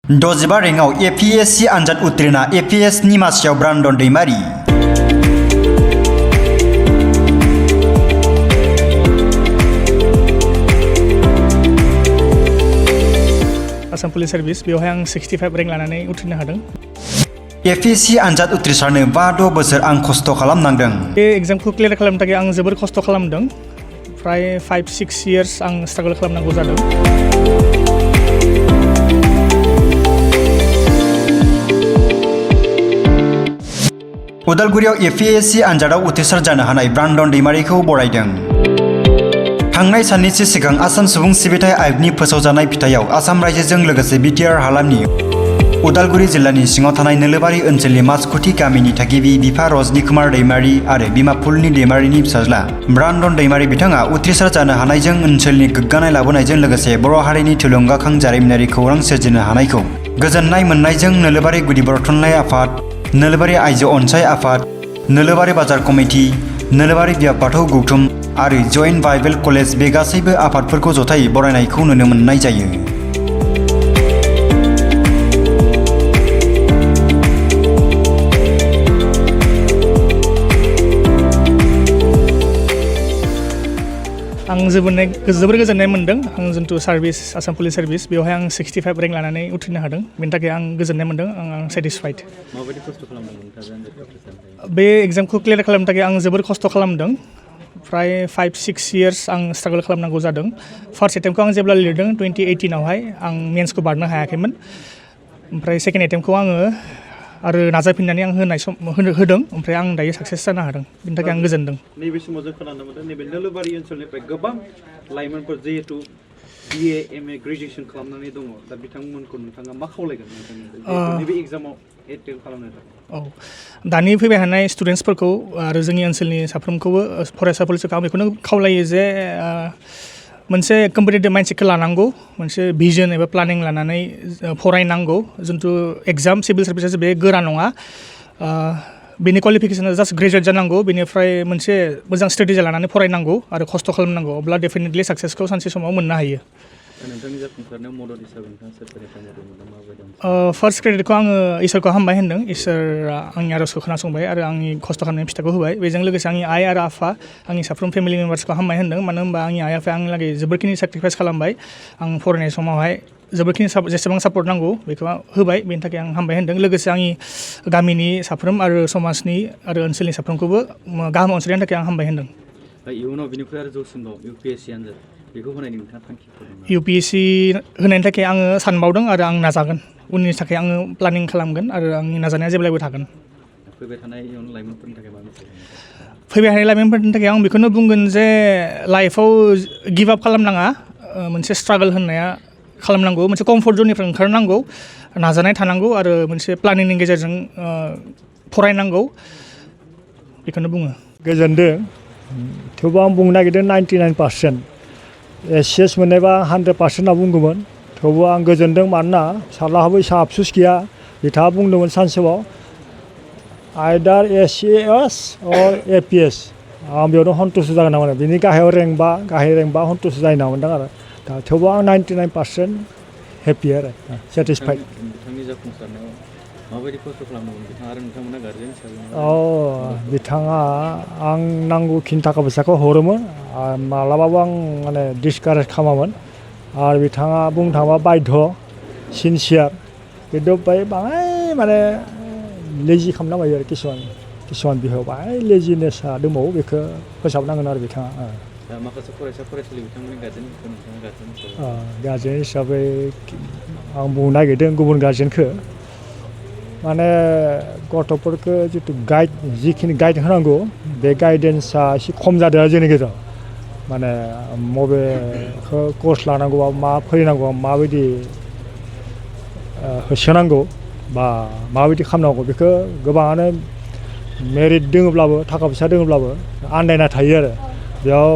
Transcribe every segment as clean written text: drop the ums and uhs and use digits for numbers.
25 रेंकआव APSC आनजाद उथ्रिना APS नि मासियाव ब्रान्डन दैमारि। आसाम पुलिस सार्भिस बेवहाय आं 65 रेंक लानानै उथ्रिनो हादों। APSC आनजाद उथ्रिसारनो 5-6 बोसोर आं खस्थ' खालामनांदों। बे एग्जामखौ क्लियार खालामनो थाखाय आं जोबोर खस्थ' खालामदों। फ्राय 5-6 इयार्स आं स्ट्रागल खालामनांगौ जादों। उदालगुरियाव APSC आनजादाव उथ्रिसार जानो हानाय ब्रान्डन दैमारिखौ बरायदों। थांनाय साननैसो सिगां आसाम सुबुं सिबिथाइ आय'गनि फोसावजानाय फिथाइयाव आसाम रायजोजों लोगोसे बिटिआर हालामनि उदालगुरि जिल्लानि सिङाव थानाय नोलोबारि ओनसोलनि मासकुथि गामिनि थागिबि बिफा रजनि कुमार दैमारि आरो बिमा फुलनि दैमारिनि फिसाज्ला ब्रान्डन दैमारि बिथाङा उथ्रिसार जानो हानायजों ओनसोलनि गोग्गानाय लाबोनायजों लोगोसे बर' हारिनि थुलुंगाखां जारिमिनारि खौरां सोरजिनो हानायखौ गोजोननाय मोननायजों नोलोबारि गुदि बर' थुनलाइ आफाद, नोलोबारि आइजो अनसाय आफाद, नोलोबारि बाजार कमिटि, नोलोबारि बियाब बाथौ गौथुम आरो जयेन्ट बाइबेल कलेज बे गासैबो आफादफोरखौ जथायै बरायनायखौ नुनो मोननाय जायो। आं जोबोर गोजोननाय मोनदों। आं जितु सार्भिस आसाम पुलिस सार्भिस बेवहाय आं 65 रेंक लानानै उथ्रिनो हादों। बेनि थाखाय आं गोजोननाय मोनदों। आं सेटिसफाइड। माबायदि खस्थ' खालामदों? बे एग्जामखौ क्लियार खालामनो थाखाय आं जोबोर खस्थ' खालामदों। फ्राय 5-6 इयार्स आं स्ट्रागल खालामनांगौ जादों। फार्स्ट एटेम्पखौ आं जेब्ला लिरदों 2018आवहाय आं मेन्सखौ बारनो हायाखैमोन। ओमफ्राय सेकेन्ड एटेम्पखौ आङो आरो नाजाफिननानै आं होदों। ओमफ्राय आं दायो साक्सेस जानो हादों। बेनि थाखाय आं गोजोनदों। नैबे समाव जों खोनानो मोनदों नैबे नोलोबारि ओनसोलनिफ्राय गोबां लाइमोनफोर जिहेतु BA MA ग्रेजुएसन खालामनानै दङ। दा बिथांमोनखौ नोंथाङा मा खावलायगोन नैबे एग्जामाव एटेम्प खालामनो थाखाय? औ, दानि फैबाय थानाय स्टुडेन्टसफोरखौ आरो जोंनि ओनसोलनि साफ्रोमखौबो फरायसाफोरखौ आं बेखौनो खावलायो जे मोनसे कम्पिटिटिभ माइन्डसेटखौ लानांगौ, मोनसे भिजन एबा प्लानिं लानानै फरायनांगौ। जितु एग्जाम सिभिल सार्भिसेस बे गोरा नङा। बेनि क्वालिफिकेसना जास्ट ग्रेजुवेट जानांगौ। बेनिफ्राय मोनसे मोजां स्ट्रेटेजि लानानै फरायनांगौ आरो खस्थ' खालामनांगौ। अब्ला डेफिनेटलि साक्सेसखौ सानसे समाव मोननो हायो। नोंथांनि जाफुंसारनायाव मदद हिसाबै नोंथाङा सोरखारनिफ्राय मदद मोनदों माबायदि? फार्स्ट क्रेडिटखौ आङो इसोरखौ हामबाय होनदों। इसोरा आंनि आर'जखौ खोनासंबाय आरो आंनि खस्थ' खालामनायनि फिथाइखौ होबाय। बेजों लोगोसे आंनि आइ आरो आफा, आंनि साफ्रोम फेमिलि मेम्बार्सखौ हामबाय होनदों। मानो होनबा आंनि आइ आफाया आंनि लागै जोबोरखिनि सेक्रिफाइस खालामबाय। आं फरायनाय समावहाय जोबोरखिनि जेसेबां सापर्ट नांगौ बेखौ होबाय। बेनि थाखाय आं हामबाय होनदों। लोगोसे आंनि गामिनि साफ्रोम आरो समाजनि आरो ओनसोलनि साफ्रोमखौबो गाहाम अनसायनायनि थाखाय आं हामबाय होनदों। इयुनाव बिनिफ्राय आरो जौसिनबाव UPSC आनजाद बेखौ होनायनि नोंथाङा थांखिफोर दं? UPSC होनायनि थाखाय आङो सानबावदों आरो आं नाजागोन। उननि थाखाय आङो प्लानिं खालामगोन आरो आंनि नाजानाया जेब्लायबो थागोन। फैबाय थानाय इयुन लाइमोनफोरनि थाखाय मा मेसेज? फैबाय थानाय लाइमोनफोरनि थाखाय आं बेखौनो बुंगोन जे लाइफआव गिभ आप खालामनाङा। मोनसे स्ट्रागल होननाया खालामनांगौ। मोनसे कम्फर्ट जननिफ्राय ओंखारनांगौ, नाजानाय थानांगौ आरो मोनसे प्लानिंनि गेजेरजों फरायनांगौ। बेखौनो बुङो। गोजोनदों। थेवबो आं बुंनो नागिरदों 99%। CS मोननायबा 100% होनना बुंगौमोन। थेवबो आं गोजोनदों। मानोना फिसाज्लाहाबो एसेबां आफसुस गैया। बिथाङा बुंदोंमोन सानसेबाव आइदार SAS or APS। आं बेयावनो सन्तुस्ट जागोन नामा। बिनि गाहाय रेंकबा सन्तुस्ट जायो नामा मोनदों आरो। दा थेवबो आं 99% हेपि आरो सेटिसफाइड। बिथांनि जाफुंसारनायाव माबायदि खस्थ' खालामदोंमोन बिथाङा आरो नोंथांमोना गारजेन हिसाबै? बिथाङा आं नांगौखिनि थाखा फैसाखौ हरोमोन। माब्लाबाबो आं माने डिसकारेज खालामामोन। आरो बिथाङा बुंनो थाङोबा बाध्य, सिनसियार। खिन्थु बाङाय माने लेजि खालामना होयो आरो किसुमान बिहाव बाङाय लेजिनेसा दंबावो। बेखौ फोसाबनांगोन आरो बिथाङा। माखासे फरायसालि बिथांमोननि गारजेनफोरखौ नोंथाङा गारजेन हिसाबै आं बुंनो नागिरदों गुबुन गारजेनखौ माने गथ'फोरखौ जिखिनि गाइड होनांगौ बे गाइडेन्सआ एसे खम जादों आरो जोंनि गेजेराव। माने मबेखौ कर्स लानांगौबा मा फरायनांगौ, माबायदि होसोनांगौ बा माबायदि खालामनांगौ बेखौ गोबाङानो मेरिट दोङोब्लाबो थाखा फैसा दोङोब्लाबो आन्दायना थायो आरो। बेयाव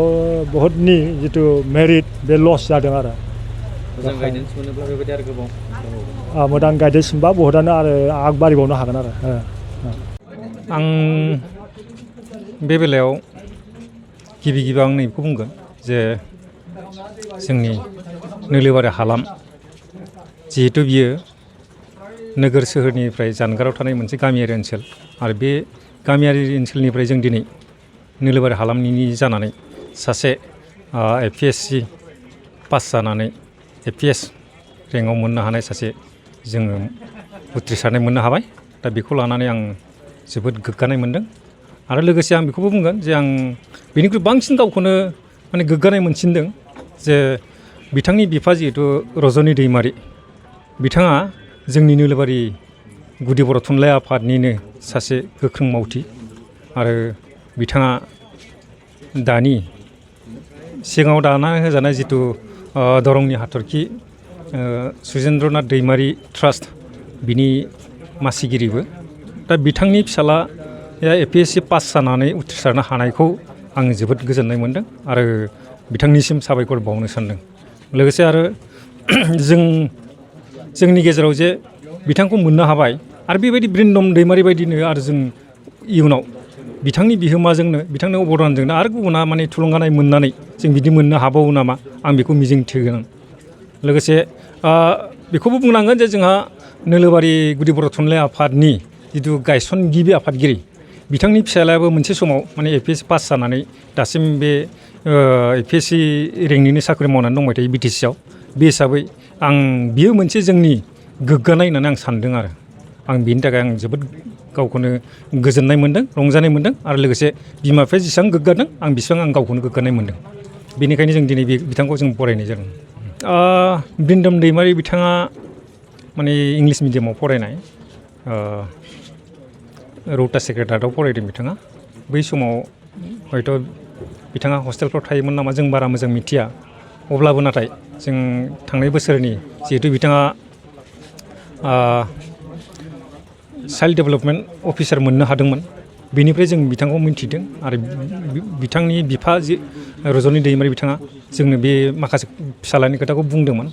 बहुतनि जिथु मेरिट बे लस जादों आरो। मोजां गाइडेन्स मोनोब्ला बेबायदि आरो गोबां मोजां गाइडेन्स मोनबा बहुतआनो आरो आगबारिबावनो हागोन आरो। आं बे बेलायाव गिबि आं नैबेखौ बुंगोन जे जोंनि नोलोबारि हालाम जिहेथु बियो नोगोर सोहोरनिफ्राय जानगाराव थानाय मोनसे गामियारि ओनसोल आरो बे गामियारि ओनसोलनिफ्राय जों दिनै नोलोबारि हालामनि जानानै सासे APSC पास जानानै APS रेंकआव मोननो हानाय सासे जोङो उथ्रिसारनाय मोननो हाबाय दा बेखौ लानानै आं जोबोद गोग्गानाय मोनदों आरो लोगोसे आं बेखौबो बुंगोन जे आं बेनिख्रुइ बांसिन गावखौनो माने गोग्गानाय मोनसिनदों जे बिथांनि बिफा जिहेथु रजनि दैमारि बिथाङा जोंनि नोलोबारि गुदि बर' थुनलाइ आफादनिनो सासे गोख्रों मावथि आरो बिथाङा दानि सिगाङाव दाना होजानाय जिथु दरंनि हाथरखि सुजेन्द्रनाथ दैमारि ट्रास्ट बिनि मासिगिरिबो दा बिथांनि फिसालाया APSC पास जानानै उथ्रिसारनो हानायखौ आं जोबोद गोजोननाय मोनदों आरो बिथांनिसिम साबायखर बावनो सानदों लोगोसे आरो जोंनि गेजेराव जे बिथांखौ मोननो हाबाय आरो बेबायदि ब्रिन्दम दैमारि बायदिनो आरो जों इयुनाव बिथांनि बिहोमाजोंनो बिथांनि अबदानजोंनो आरो गुबुना माने थुलुंगानाय मोननानै जों बिदि मोननो हाबावो नामा आं बेखौ मिजिंथिगोन लोगोसे बेखौबो बुंनांगोन जे जोंहा नोलोबारि गुदि बर' थुनलाइ आफादनि जिथु गायसनगिरि आफादगिरि बिथांनि फिसालायाबो मोनसे समाव माने APSC पास जानानै दासिम बे APSC रेंकनिनो साख्रि मावनानै दंबाय थायो BTC आव बे हिसाबै बियो मोनसे जोंनि गोग्गानाय होननानै आं सानदों आरो आं बिनि थाखाय आं जोबोद गावखौनो गोजोननाय मोनदों रंजानाय मोनदों आरो लोगोसे बिमा बिफाया जेसेबां गोग्गादों आं बेसेबां आं गावखौनो गोग्गानाय मोनदों बेनिखायनो जों दिनै बिथांखौ जों बरायनाय जादों ब्रिन्दम दैमारि बिथाङा माने इंलिस मिडियामाव फरायनाय रौता सेक्रेटारियाव फरायदों बिथाङा बै समाव हयथ' बिथाङा हस्टेलफ्राव थायोमोन नामा जों बारा मोजां मिथिया अब्लाबो नाथाय जों थांनाय बोसोरनि जिहेतु बिथाङा चाइल्ड डेभेलपमेन्ट अफिसार मोननो हादोंमोन बेनिफ्राय जों बिथांखौ मिन्थिदों आरो बिथांनि बिफा रजनि दैमारि बिथाङा जोंनो बे माखासे फिसालानि खोथाखौ बुंदोंमोन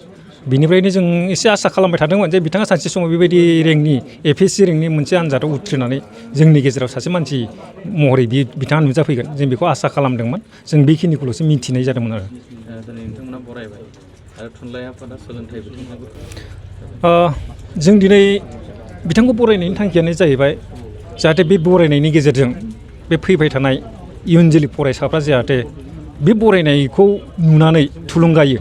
बिनिफ्रायनो जों एसे आसा खालामबाय थादोंमोन जे बिथाङा सानसे समाव बेबायदि रेंकनि APSC रेंकनि मोनसे आनजादाव उथ्रिनानै जोंनि गेजेराव सासे मानसि महरै बिथाङा नुजाफैगोन जों बेखौ आसा खालामदोंमोन जों बेखिनिखौल'सो मिन्थिनाय जादोंमोन आरो दिनै नोंथांमोना बरायबाय आरो थुनलाइ आफादा सोलोंथाइ बिथिङावबो जों दिनै बिथांखौ बरायनायनि थांखियानो जाहैबाय जाहाथे बे बरायनायनि गेजेरजों बे फैबाय थानाय इयुन जोलै फरायसाफ्रा जाहाथे बे बरायनायखौ नुनानै थुलुंगायो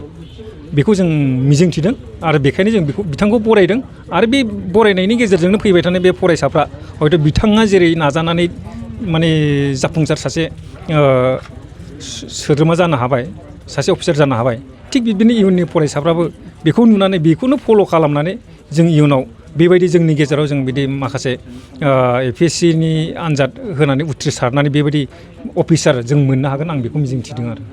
बेखौ जों मिजिंथिदों आरो बेखायनो जों बिथांखौ बरायदों आरो बे बरायनायनि गेजेरजोंनो फैबाय थानाय बे फरायसाफ्रा हयथ' बिथाङा जेरै नाजानानै माने जाफुंसार सासे सोद्रोमा जानो हाबाय सासे अफिसार जानो हाबाय थिग बिदिनो इयुननि फरायसाफ्राबो बेखौ नुनानै बेखौनो फल' खालामनानै जों इयुनाव बेबायदि जोंनि गेजेराव जों बिदि माखासे APSCनि आनजाद होनानै उथ्रिसारनानै बेबायदि अफिसार जों मोननो हागोन आं बेखौ मिजिंथिदों आरो